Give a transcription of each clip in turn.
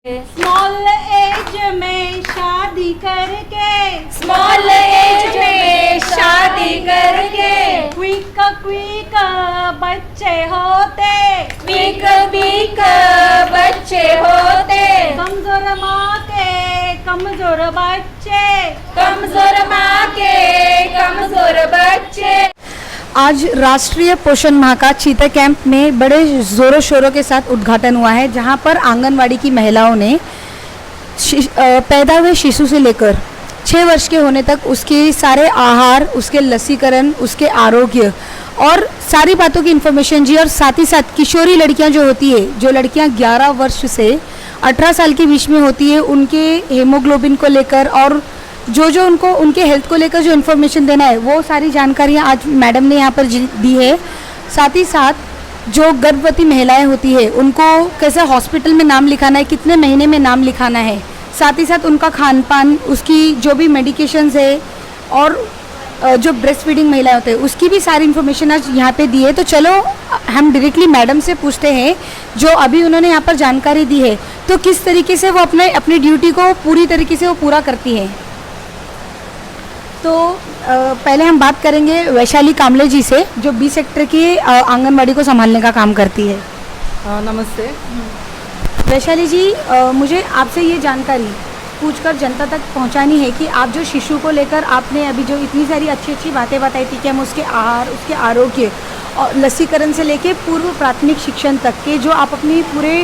Small as में शादी करके स्मॉल एज में शादी करके क्विक क्विक बच्चे होते क्विक क्विक बच्चे होते कमजोर माँ के कमजोर बच्चे कमजोर माँ के कमजोर बच्चे। आज राष्ट्रीय पोषण माह का चीता कैंप में बड़े ज़ोरों शोरों के साथ उद्घाटन हुआ है, जहां पर आंगनवाड़ी की महिलाओं ने पैदा हुए शिशु से लेकर 6 वर्ष के होने तक उसके सारे आहार, उसके लसीकरण, उसके आरोग्य और सारी बातों की इन्फॉर्मेशन जी। और साथ ही साथ किशोरी लड़कियां जो होती है, जो लड़कियां 11 वर्ष से 18 साल के बीच में होती है, उनके हेमोग्लोबिन को लेकर और जो उनको उनके हेल्थ को लेकर जो इन्फॉर्मेशन देना है, वो सारी जानकारियाँ आज मैडम ने यहाँ पर दी है। साथ ही साथ जो गर्भवती महिलाएं होती है, उनको कैसे हॉस्पिटल में नाम लिखाना है, कितने महीने में नाम लिखाना है, साथ ही साथ उनका खान पान, उसकी जो भी मेडिकेशंस है और जो ब्रेस्ट फीडिंग महिलाएं होते हैं, उसकी भी सारी इन्फॉर्मेशन आज यहाँ पे दी है। तो चलो हम डायरेक्टली मैडम से पूछते हैं, जो अभी उन्होंने यहाँ पर जानकारी दी है, तो किस तरीके से वो अपनी ड्यूटी को पूरी तरीके से वो पूरा करती है। तो पहले हम बात करेंगे वैशाली कामले जी से, जो बी सेक्टर की आंगनवाड़ी को संभालने का काम करती है। नमस्ते वैशाली जी, मुझे आपसे ये जानकारी पूछकर जनता तक पहुंचानी है कि आप जो शिशु को लेकर आपने अभी जो इतनी सारी अच्छी अच्छी बातें बताई थी कि हम उसके आहार, उसके आरोग्य और लसीकरण से लेकर पूर्व प्राथमिक शिक्षण तक के जो आप अपनी पूरे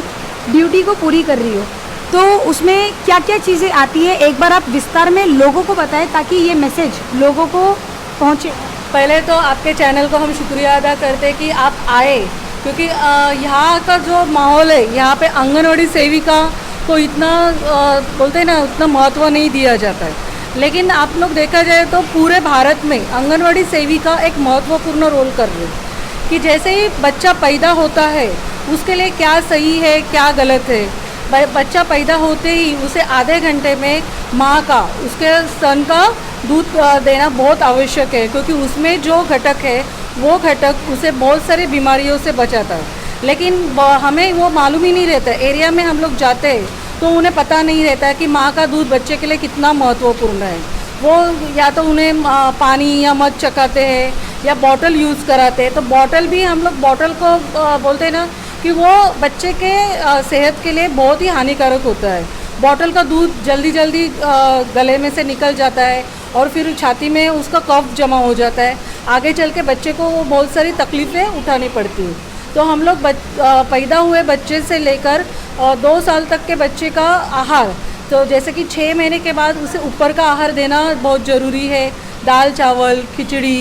ड्यूटी को पूरी कर रही हो, तो उसमें क्या क्या चीज़ें आती है, एक बार आप विस्तार में लोगों को बताएं ताकि ये मैसेज लोगों को पहुंचे। पहले तो आपके चैनल को हम शुक्रिया अदा करते हैं कि आप आए, क्योंकि यहाँ का जो माहौल है, यहाँ पे आंगनवाड़ी सेविका को इतना बोलते हैं ना, उतना महत्व नहीं दिया जाता है। लेकिन आप लोग देखा जाए तो पूरे भारत में आंगनवाड़ी सेविका एक महत्वपूर्ण रोल कर रही है कि जैसे ही बच्चा पैदा होता है उसके लिए क्या सही है क्या गलत है। बच्चा पैदा होते ही उसे आधे घंटे में माँ का, उसके स्तन का दूध देना बहुत आवश्यक है, क्योंकि उसमें जो घटक है वो घटक उसे बहुत सारी बीमारियों से बचाता है। लेकिन हमें वो मालूम ही नहीं रहता, एरिया में हम लोग जाते हैं तो उन्हें पता नहीं रहता कि माँ का दूध बच्चे के लिए कितना महत्वपूर्ण है। वो या तो उन्हें पानी या मध चखाते हैं या बॉटल यूज़ कराते हैं। तो बॉटल भी हम लोग बॉटल को बोलते हैं ना कि वो बच्चे के सेहत के लिए बहुत ही हानिकारक होता है। बॉटल का दूध जल्दी जल्दी गले में से निकल जाता है और फिर छाती में उसका कफ जमा हो जाता है। आगे चल के बच्चे को वो बहुत सारी तकलीफ़ें उठानी पड़ती हैं। तो हम लोग पैदा हुए बच्चे से लेकर 2 साल तक के बच्चे का आहार, तो जैसे कि 6 महीने के बाद उसे ऊपर का आहार देना बहुत ज़रूरी है। दाल चावल खिचड़ी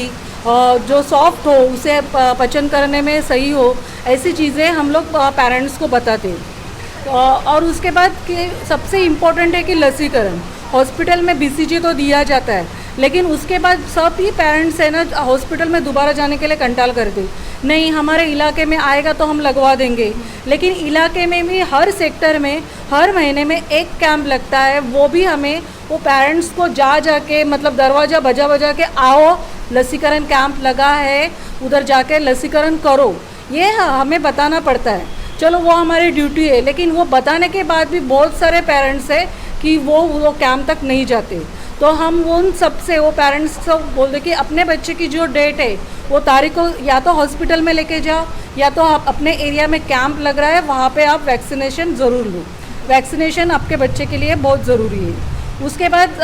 जो सॉफ्ट हो, उसे पचन करने में सही हो, ऐसी चीज़ें हम लोग पेरेंट्स को बताते हैं। और उसके बाद कि सबसे इम्पोर्टेंट है कि लसीकरण। हॉस्पिटल में BCG तो दिया जाता है, लेकिन उसके बाद सब ही पेरेंट्स है ना हॉस्पिटल में दोबारा जाने के लिए कंटाल करते, नहीं हमारे इलाके में आएगा तो हम लगवा देंगे। लेकिन इलाके में भी हर सेक्टर में हर महीने में एक कैंप लगता है, वो भी हमें वो पेरेंट्स को जा के मतलब दरवाज़ा बजा के आओ, लसीकरण कैंप लगा है, उधर जाके लसीकरण करो, ये हमें बताना पड़ता है। चलो वो हमारी ड्यूटी है, लेकिन वो बताने के बाद भी बहुत सारे पेरेंट्स हैं कि वो कैंप तक नहीं जाते। तो हम उन सबसे वो पेरेंट्स को बोल दे कि अपने बच्चे की जो डेट है वो तारीख को या तो हॉस्पिटल में लेके जाओ, या तो आप अपने एरिया में कैंप लग रहा है वहाँ पे आप वैक्सीनेशन ज़रूर लो। वैक्सीनेशन आपके बच्चे के लिए बहुत ज़रूरी है। उसके बाद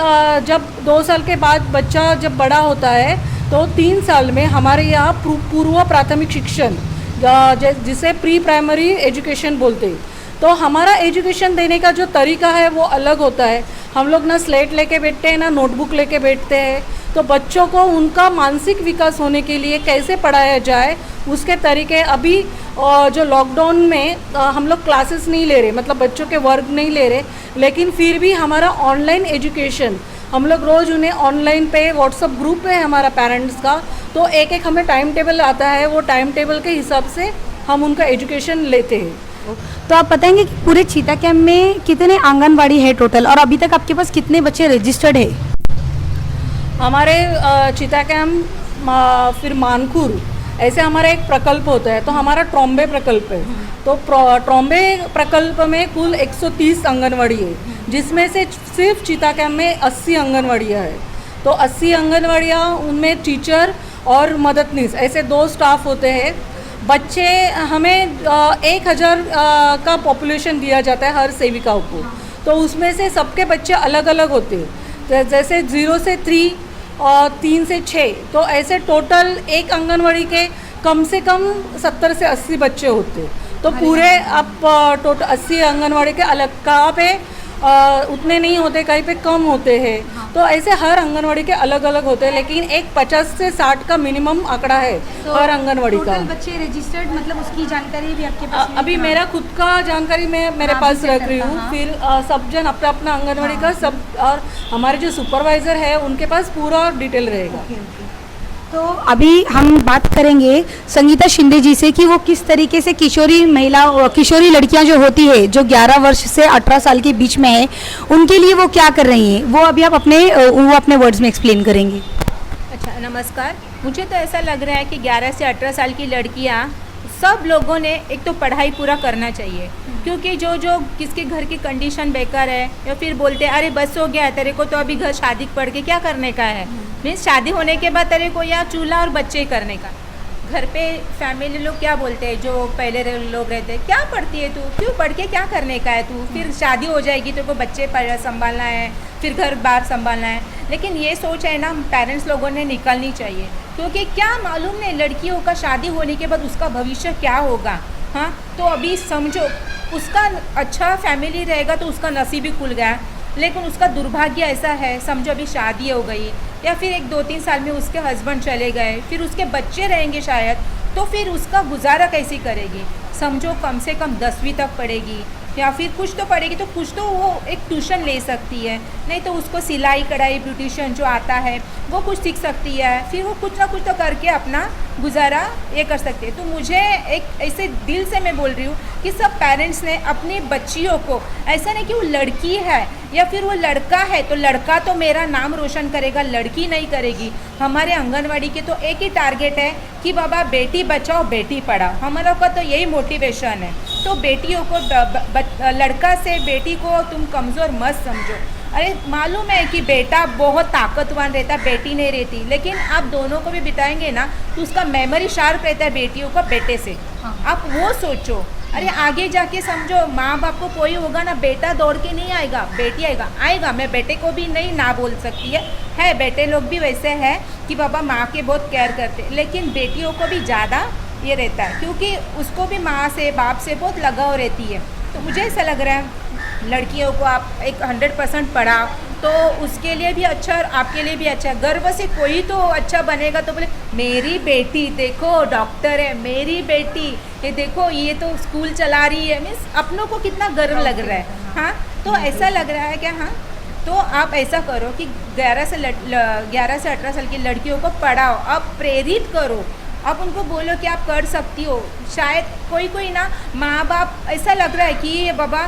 जब 2 साल के बाद बच्चा जब बड़ा होता है तो 3 साल में हमारे यहाँ पूर्व प्राथमिक शिक्षण, जिसे प्री प्राइमरी एजुकेशन बोलते हैं, तो हमारा एजुकेशन देने का जो तरीका है वो अलग होता है। हम लोग ना स्लेट लेके बैठते हैं ना नोटबुक लेके बैठते हैं। तो बच्चों को उनका मानसिक विकास होने के लिए कैसे पढ़ाया जाए उसके तरीके, अभी जो लॉकडाउन में हम लोग क्लासेस नहीं ले रहे, मतलब बच्चों के वर्क नहीं ले रहे, लेकिन फिर भी हमारा ऑनलाइन एजुकेशन, हम लोग रोज़ उन्हें ऑनलाइन पे व्हाट्सअप ग्रुप है हमारा पेरेंट्स का, तो एक हमें टाइम टेबल आता है, वो टाइम टेबल के हिसाब से हम उनका एजुकेशन लेते हैं। तो आप बताएंगे कि पूरे चीता कैंप में कितने आंगनवाड़ी है टोटल, और अभी तक आपके पास कितने बच्चे रजिस्टर्ड है? हमारे चीता कैंप फिर मानकुर ऐसे हमारा एक प्रकल्प होता है, तो हमारा ट्रॉम्बे प्रकल्प है। तो ट्रॉम्बे प्रकल्प में कुल 130 आंगनवाड़ी है, जिसमें से सिर्फ चीता कैम्प में 80 आंगनवाड़ियाँ है। तो 80 आंगनवाड़ियाँ, उनमें टीचर और मददनीस ऐसे 2 स्टाफ होते हैं। बच्चे हमें 1000 का पॉपुलेशन दिया जाता है हर सेविकाओं को, तो उसमें से सबके बच्चे अलग अलग होते हैं। तो जैसे 0 से 3 और 3 से 6, तो ऐसे टोटल एक आंगनवाड़ी के कम से कम 70 से 80 बच्चे होते। तो पूरे आप टोटल 80 आंगनवाड़ी के अलग कहाँ पे उतने नहीं होते, कहीं पे कम होते हैं। तो ऐसे हर आंगनवाड़ी के अलग अलग होते हैं, लेकिन एक 50 से 60 का मिनिमम आंकड़ा है हर आंगनवाड़ी का। टोटल बच्चे रजिस्टर्ड, मतलब उसकी जानकारी भी आपके पास अभी मेरा खुद का जानकारी मैं मेरे पास रख रही हूँ, फिर सब जन अपना अपना आंगनवाड़ी का सब, और हमारे जो सुपरवाइज़र है उनके पास पूरा डिटेल रहेगा। तो अभी हम बात करेंगे संगीता शिंदे जी से कि वो किस तरीके से किशोरी लड़कियां जो होती है, जो 11 वर्ष से 18 साल के बीच में है, उनके लिए वो क्या कर रही हैं, वो अभी आप अपने वर्ड्स में एक्सप्लेन करेंगे। अच्छा, नमस्कार। मुझे तो ऐसा लग रहा है कि 11 से 18 साल की लड़कियां, सब लोगों ने एक तो पढ़ाई पूरा करना चाहिए, क्योंकि जो किसके घर की कंडीशन बेकार है, या फिर बोलते हैं अरे बस हो गया तेरे को, तो अभी घर शादी पढ़ के क्या करने का है, मीन्स शादी होने के बाद तेरे को या चूल्हा और बच्चे करने का। घर पे फैमिली लोग क्या बोलते हैं, जो पहले लोग रहते हैं, क्या पढ़ती है तू, क्यों पढ़ के क्या करने का है तू, फिर शादी हो जाएगी तो बच्चे संभालना है, फिर घर बार संभालना है। लेकिन ये सोच है ना, पेरेंट्स लोगों ने निकालनी चाहिए, क्योंकि क्या मालूम नहीं लड़कियों का शादी होने के बाद उसका भविष्य क्या होगा। हाँ, तो अभी समझो उसका अच्छा फैमिली रहेगा तो उसका नसीब ही खुल गया, लेकिन उसका दुर्भाग्य ऐसा है, समझो अभी शादी हो गई या फिर 1-2-3 साल में उसके हस्बैंड चले गए, फिर उसके बच्चे रहेंगे शायद, तो फिर उसका गुजारा कैसे करेगी। समझो कम से कम 10वीं तक पढ़ेगी या फिर कुछ तो पढ़ेगी, तो कुछ तो वो एक ट्यूशन ले सकती है, नहीं तो उसको सिलाई कढ़ाई ब्यूटिशियन जो आता है वो कुछ सीख सकती है, फिर वो कुछ ना कुछ तो करके अपना गुजारा ये कर सकती है। तो मुझे एक ऐसे दिल से मैं बोल रही हूँ कि सब पेरेंट्स ने अपनी बच्चियों को, ऐसा नहीं कि वो लड़की है या फिर वो लड़का है तो लड़का तो मेरा नाम रोशन करेगा, लड़की नहीं करेगी। हमारे आंगनवाड़ी के तो एक ही टारगेट है कि बाबा बेटी बचाओ बेटी पढ़ाओ, हम लोग का तो यही मोटिवेशन है। तो बेटियों को लड़का से बेटी को तुम कमज़ोर मत समझो। अरे मालूम है कि बेटा बहुत ताकतवान रहता, बेटी नहीं रहती, लेकिन आप दोनों को भी बिताएंगे ना तो उसका मेमोरी शार्प रहता है बेटियों का बेटे से। आप वो सोचो, अरे आगे जाके समझो माँ बाप को कोई होगा ना, बेटा दौड़ के नहीं आएगा, बेटी आएगा। मैं बेटे को भी नहीं ना बोल सकती है बेटे लोग भी वैसे हैं कि बाबा माँ के बहुत केयर करते, लेकिन बेटियों को भी ज़्यादा ये रहता है, क्योंकि उसको भी माँ से बाप से बहुत लगाव रहती है। तो मुझे ऐसा लग रहा है लड़कियों को आप एक 100% पढ़ाओ तो उसके लिए भी अच्छा और आपके लिए भी अच्छा। गर्व से कोई तो अच्छा बनेगा तो बोले मेरी बेटी देखो डॉक्टर है, मेरी बेटी ये देखो ये तो स्कूल चला रही है, मीन्स अपनों को कितना गर्व लग रहा है। हाँ, तो ऐसा लग रहा है क्या। हाँ, तो आप ऐसा करो कि 11 से 18 साल की लड़कियों को पढ़ाओ, आप प्रेरित करो, आप उनको बोलो कि आप कर सकती हो। शायद कोई ना माँ बाप ऐसा लग रहा है कि बाबा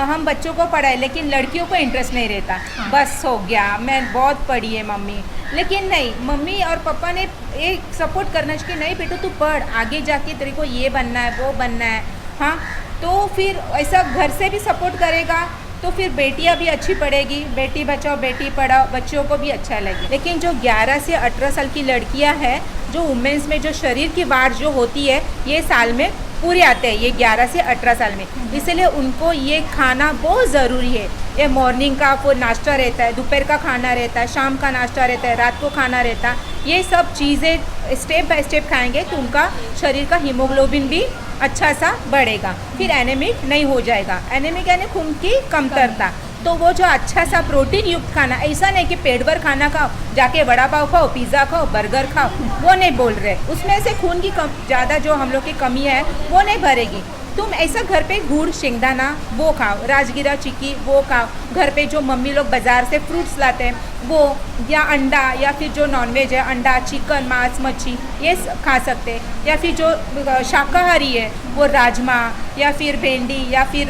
हम बच्चों को पढ़ाए, लेकिन लड़कियों को इंटरेस्ट नहीं रहता। बस हो गया, मैं बहुत पढ़ी है मम्मी, लेकिन नहीं, मम्मी और पापा ने एक सपोर्ट करना चाहिए, नहीं बेटा तू पढ़, आगे जाके तेरे को ये बनना है वो बनना है। हाँ, तो फिर ऐसा घर से भी सपोर्ट करेगा तो फिर बेटियां भी अच्छी पढ़ेगी, बेटी बचाओ बेटी पढ़ाओ, बच्चों को भी अच्छा लगे। लेकिन जो 11 से 18 साल की लड़कियां हैं, जो वुमेंस में जो शरीर की वार जो होती है ये साल में पूरे आते हैं, ये 11 से 18 साल में, इसलिए उनको ये खाना बहुत ज़रूरी है। ये मॉर्निंग का वो नाश्ता रहता है, दोपहर का खाना रहता है, शाम का नाश्ता रहता है, रात को खाना रहता है, ये सब चीज़ें स्टेप बाय स्टेप खाएंगे तो उनका शरीर का हीमोग्लोबिन भी अच्छा सा बढ़ेगा, फिर एनीमिक नहीं हो जाएगा। एनीमिक यानी खून की कमतरता, तो वो जो अच्छा सा प्रोटीन युक्त खाना, ऐसा नहीं कि पेट भर खाना खाओ, जाके वड़ा पाव खाओ, पिज़्ज़ा खाओ, बर्गर खाओ, वो नहीं बोल रहे, उसमें से खून की ज़्यादा जो हम लोग की कमी है वो नहीं भरेगी। तुम ऐसा घर पे गुड़ शेंगदाना वो खाओ, राजगिरा चिक्की वो खाओ, घर पे जो मम्मी लोग बाज़ार से फ्रूट्स लाते हैं वो या अंडा या फिर जो नॉनवेज है अंडा चिकन मांस मच्छी ये खा सकते हैं। या फिर जो शाकाहारी है वो राजमा या फिर भिंडी या फिर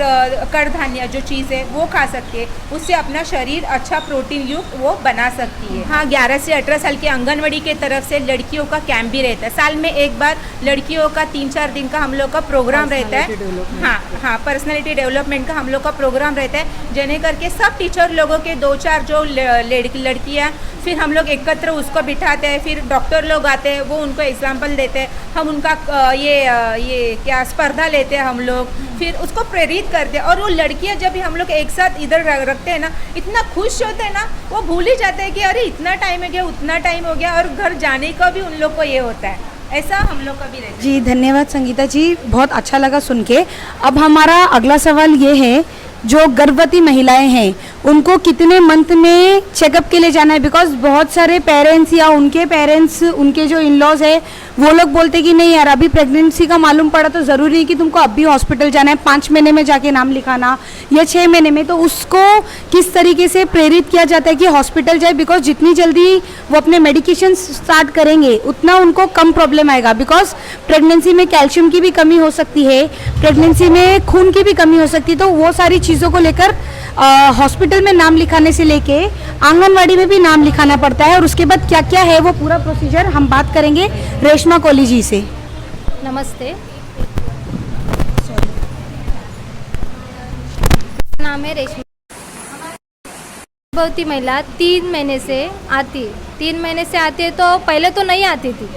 कडधान्य जो चीज़ है वो खा सकते हैं। उससे अपना शरीर अच्छा प्रोटीन युक्त वो बना सकती है। हाँ, 11 से 18 साल की आंगनवाड़ी के तरफ से लड़कियों का कैंप भी रहता है। साल में एक बार लड़कियों का 3-4 दिन का हम लोग का प्रोग्राम रहता है। हाँ, पर्सनैलिटी डेवलपमेंट का हम लोग का प्रोग्राम रहता है, जिन्हें करके सब टीचर लोगों के 2-4 जो लड़कियाँ फिर हम लोग एकत्र उसको बिठाते हैं। फिर डॉक्टर लोग आते हैं, वो उनको एग्जाम्पल देते हैं। हम उनका ये क्या स्पर्धा लेते हैं हम लोग, फिर उसको प्रेरित करते हैं। और वो लड़कियां जब भी हम लोग एक साथ इधर रखते हैं ना, इतना खुश होते हैं ना, वो भूल ही जाते हैं कि अरे इतना टाइम हो गया, उतना टाइम हो गया, और घर जाने का भी उन लोग को ये होता है। ऐसा हम लोग का भी रहता है। जी धन्यवाद संगीता जी, बहुत अच्छा लगा सुन के। अब हमारा अगला सवाल ये है, जो गर्भवती महिलाएं हैं उनको कितने मंथ में चेकअप के लिए जाना है? बिकॉज बहुत सारे पेरेंट्स या उनके पेरेंट्स, उनके जो इन लॉज है, वो लोग बोलते कि नहीं यार अभी प्रेगनेंसी का मालूम पड़ा तो ज़रूरी नहीं कि तुमको अभी हॉस्पिटल जाना है, 5 महीने में जाके नाम लिखाना या 6 महीने में। तो उसको किस तरीके से प्रेरित किया जाता है कि हॉस्पिटल जाए? बिकॉज जितनी जल्दी वो अपने मेडिकेशन स्टार्ट करेंगे उतना उनको कम प्रॉब्लम आएगा। बिकॉज प्रेगनेंसी में कैल्शियम की भी कमी हो सकती है, प्रेगनेंसी में खून की भी कमी हो सकती है। तो वो सारी चीज़ों को लेकर हॉस्पिटल में नाम लिखाने से लेके आंगनवाड़ी में भी नाम लिखाना पड़ता है, और उसके बाद क्या क्या है वो पूरा प्रोसीजर हम बात करेंगे रेशमा कोहली जी से। नमस्ते, नाम है रेशमा। गर्भवती महिला 3 महीने से आती है। 3 महीने से आती है तो पहले तो नहीं आती थी,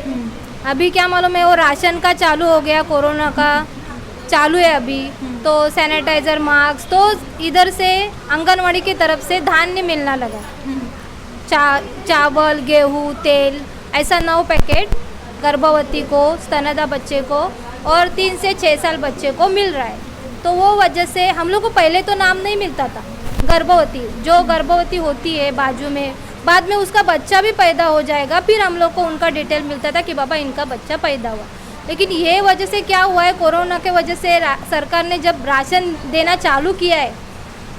अभी क्या मालूम है वो राशन का चालू हो गया, कोरोना का चालू है अभी, तो सैनिटाइज़र मास्क तो इधर से आंगनवाड़ी की तरफ से धान्य मिलना लगा। चावल गेहूँ तेल ऐसा 9 पैकेट गर्भवती को, स्तनदा बच्चे को और 3 से 6 साल बच्चे को मिल रहा है। तो वो वजह से हम लोग को पहले तो नाम नहीं मिलता था। गर्भवती जो गर्भवती होती है बाजू में, बाद में उसका बच्चा भी पैदा हो जाएगा, फिर हम लोग को उनका डिटेल मिलता था कि बाबा इनका बच्चा पैदा हुआ। लेकिन ये वजह से क्या हुआ है, कोरोना के वजह से सरकार ने जब राशन देना चालू किया है,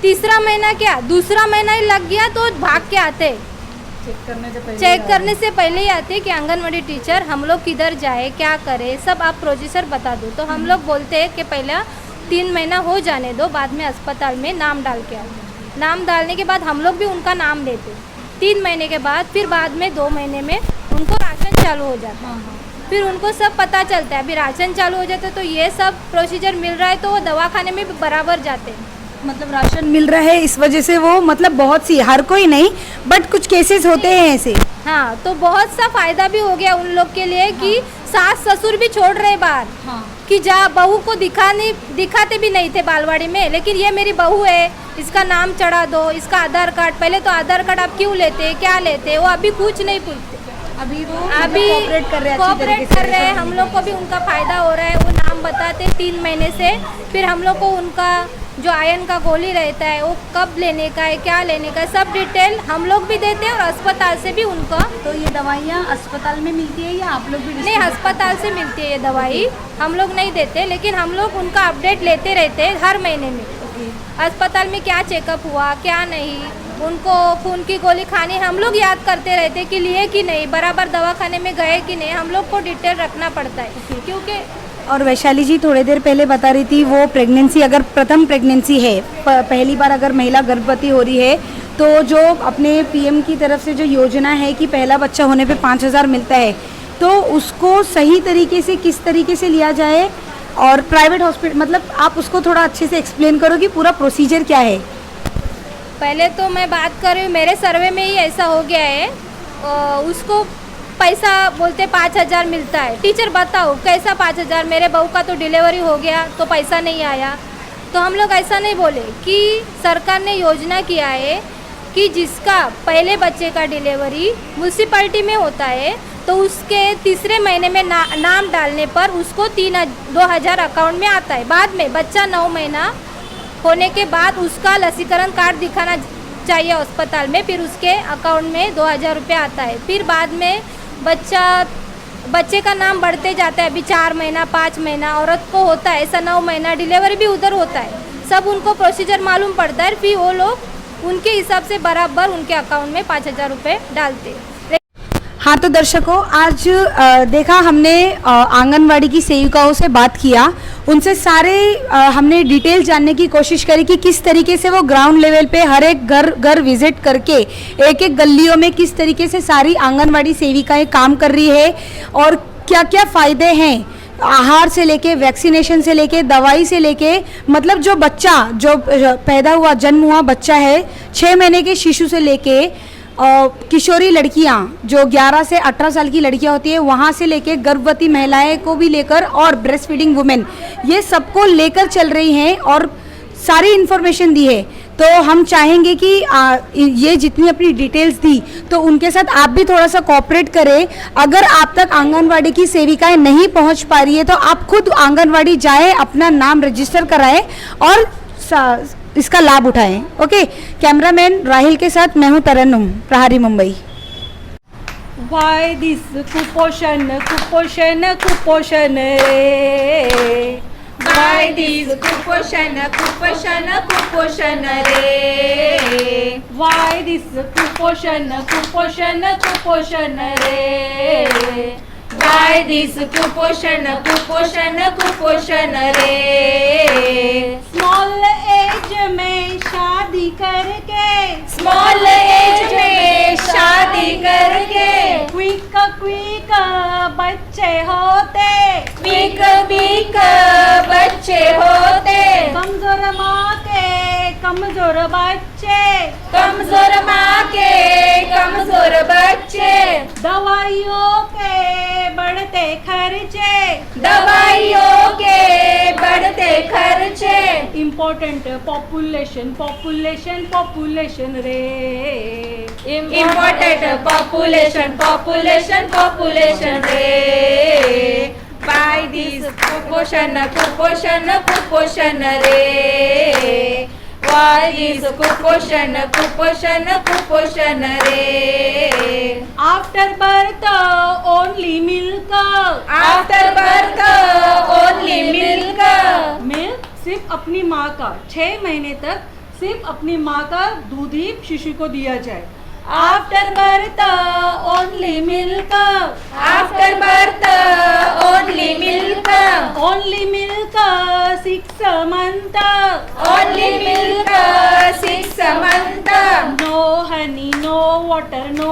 तीसरा महीना क्या दूसरा महीना ही लग गया तो भाग के आते, चेक करने से पहले ही आते कि आंगनवाड़ी टीचर हम लोग किधर जाए, क्या करे, सब आप प्रोसीजर बता दो। तो हम लोग बोलते हैं कि पहले 3 महीना हो जाने दो, बाद में अस्पताल में नाम डाल के आओ। नाम डालने के बाद हम लोग भी उनका नाम लेते, 3 महीने के बाद फिर बाद में 2 महीने में उनको राशन चालू हो जाता है। फिर उनको सब पता चलता है, अभी राशन चालू हो जाता है तो ये सब प्रोसीजर मिल रहा है, तो वो दवाखाने में भी बराबर जाते हैं। मतलब राशन मिल रहा है इस वजह से वो, मतलब बहुत सी, हर कोई नहीं बट कुछ केसेस होते हैं ऐसे। हाँ, तो बहुत सा फायदा भी हो गया उन लोग के लिए कि सास ससुर भी छोड़ रहे बाहर, कि जा बहू को दिखाते भी नहीं थे बालवाड़ी में, लेकिन ये मेरी बहू है, इसका नाम चढ़ा दो, इसका आधार कार्ड, पहले तो आधार कार्ड आप क्यों लेते, क्या लेते, वो अभी कुछ नहीं पूछते। अभी कोऑपरेट कर रहे हैं, हम लोग को भी उनका फ़ायदा हो रहा है। वो नाम बताते 3 महीने से, फिर हम लोग को उनका जो आयरन का गोली रहता है वो कब लेने का है, क्या लेने का है, सब डिटेल हम लोग भी देते हैं और अस्पताल से भी उनका। तो ये दवाइयाँ अस्पताल में मिलती है या आप लोग भी? नहीं, अस्पताल से मिलती है ये दवाई, हम लोग नहीं देते, लेकिन हम लोग उनका अपडेट लेते रहते हैं हर महीने में। अस्पताल में क्या चेकअप हुआ, क्या नहीं, उनको खून की गोली खानी, हम लोग याद करते रहते कि लिए कि नहीं, बराबर दवाखाने में गए कि नहीं, हम लोग को डिटेल रखना पड़ता है। क्योंकि और वैशाली जी थोड़ी देर पहले बता रही थी, वो प्रेगनेंसी अगर प्रथम प्रेगनेंसी है, पहली बार अगर महिला गर्भवती हो रही है, तो जो अपने पीएम की तरफ से जो योजना है कि पहला बच्चा होने पे 5,000 मिलता है, तो उसको सही तरीके से किस तरीके से लिया जाए, और प्राइवेट हॉस्पिटल, मतलब आप उसको थोड़ा अच्छे से एक्सप्लेन करो कि पूरा प्रोसीजर क्या है। पहले तो मैं बात कर रही हूँ, मेरे सर्वे में ही ऐसा हो गया है, उसको पैसा बोलते 5,000 मिलता है। टीचर बताओ कैसा 5,000, मेरे बहू का तो डिलीवरी हो गया तो पैसा नहीं आया। तो हम लोग ऐसा नहीं बोले कि सरकार ने योजना किया है कि जिसका पहले बच्चे का डिलीवरी म्यूनसिपैलिटी में होता है तो उसके तीसरे महीने में नाम डालने पर उसको 2,000 अकाउंट में आता है। बाद में बच्चा 9 महीना होने के बाद उसका लसीकरण कार्ड दिखाना चाहिए अस्पताल में, फिर उसके अकाउंट में 2,000 रुपये आता है। फिर बाद में बच्चे का नाम बढ़ते जाता है, अभी 4 महीना 5 महीना औरत को होता है, ऐसा 9 महीना डिलीवरी भी उधर होता है। सब उनको प्रोसीजर मालूम पड़ता है, फिर वो लोग उनके हिसाब से बराबर उनके अकाउंट में 5,000 रुपये डालते। हाँ तो दर्शकों, आज देखा हमने आंगनवाड़ी की सेविकाओं से बात किया, उनसे सारे हमने डिटेल जानने की कोशिश करी कि किस तरीके से वो ग्राउंड लेवल पे हर एक घर घर विजिट करके एक एक गलियों में किस तरीके से सारी आंगनवाड़ी सेविकाएं काम कर रही है और क्या क्या फ़ायदे हैं आहार से लेके, वैक्सीनेशन से लेके, दवाई से लेके, मतलब जो बच्चा जो पैदा हुआ जन्म हुआ बच्चा है 6 महीने के शिशु से लेके किशोरी लड़कियां जो 11 से 18 साल की लड़कियां होती है वहां से लेके गर्भवती महिलाएं को भी लेकर और ब्रेस्ट फीडिंग वुमेन, ये सबको लेकर चल रही हैं और सारी इन्फॉर्मेशन दी है। तो हम चाहेंगे कि ये जितनी अपनी डिटेल्स दी तो उनके साथ आप भी थोड़ा सा कोऑपरेट करें। अगर आप तक आंगनवाड़ी की सेविकाएं नहीं पहुंच पा रही है तो आप खुद आंगनवाड़ी जाएं, अपना नाम रजिस्टर कराएं और इसका लाभ उठाएं। ओके, कैमरामैन राहिल के साथ मैं हूं तरन्नुम, प्रहारी मुंबई। Why this कुपोषण कुपोषण कुपोषण रे, Why this कुपोषण कुपोषण कुपोषण रे, Why this कुपोषण कुपोषण कुपोषण रे, Why this कुपोषण कुपोषण कुपोषण रे, स्मॉल एज में शादी करके, स्मॉल एज में शादी करके, क्विक क्विक बच्चे होते, क्विक क्विक बच्चे होते, कमजोर माँ के कमजोर बच्चे, कमजोर माँ के कमजोर बच्चे, दवाइयों के बढ़ते खर्चे, दवाइयों के बढ़ते खर्चे, इम्पोर्टेंट पॉपुलेशन पॉपुलेशन पॉपुलेशन रे, इम्पोर्टेंट पॉपुलेशन पॉपुलेशन पॉपुलेशन रे, बाय दिस कुपोषण कुपोषण कुपोषण रे, बाय दिस कुपोषण कुपोषण कुपोषण रे, after birth only milk, after birth only milk, milk सिर्फ अपनी माँ का 6 महीने तक सिर्फ अपनी माँ का दूध ही शिशु को दिया जाए। After birth only milk, after birth only milk, only milk 6 month, only milk 6 month, no honey no water no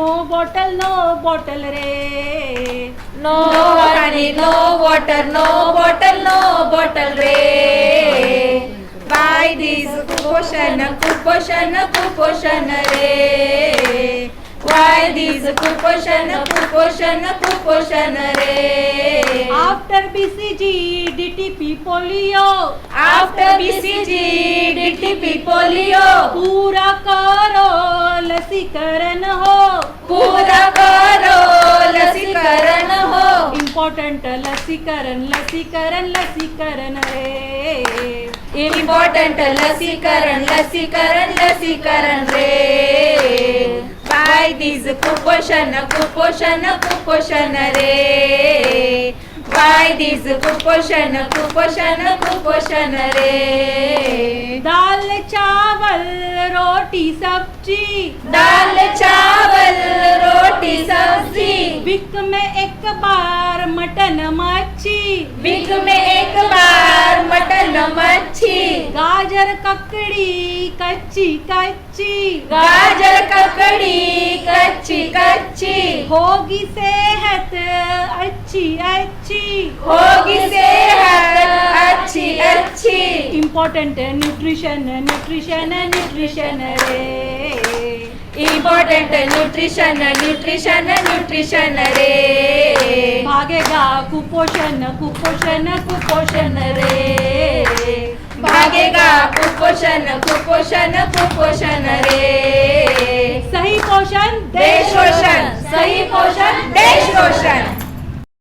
bottle रे, no honey no water no bottle रे, बाय दिस कुपोषण कुपोषण कुपोषण रे, बाय दिस कुपोषण कुपोषण कुपोषण रे, after BCG DTP polio, after BCG DTP polio, पूरा करो लसीकरण हो, पूरा करो लसीकरण हो, इम्पोर्टेंट लसीकरण लसीकरण लसीकरण रे, इम्पोर्टेंट लसीकरण लसीकरण लसीकरण रे, बाय दिस कुपोषण कुपोषण कुपोषण रे, बाय दिस कुपोषण कुपोषण कुपोषण रे, दाल चावल रोटी सब्जी, दाल चावल रोटी सब्जी, वीक में एक बार मटन मच्छी, वीक में एक बार मटन मच्छी, गाजर ककड़ी कच्ची कच्ची, गाजर ककड़ी कच्ची कच्ची, होगी सेहत अच्छी अच्छी, होगी सेहत अच्छी अच्छी, इम्पोर्टेंट न्यूट्रिशन न्यूट्रिशन न्यूट्रिशन रे, इम्पोर्टेंट न्यूट्रिशन न्यूट्रिशन न्यूट्रिशन रे, भागेगा कुपोषण कुपोषण कुपोषण रे, भागेगा कुपोषण कुपोषण कुपोषण रे, सही पोषण देश रोशन, सही पोषण देश रोशन।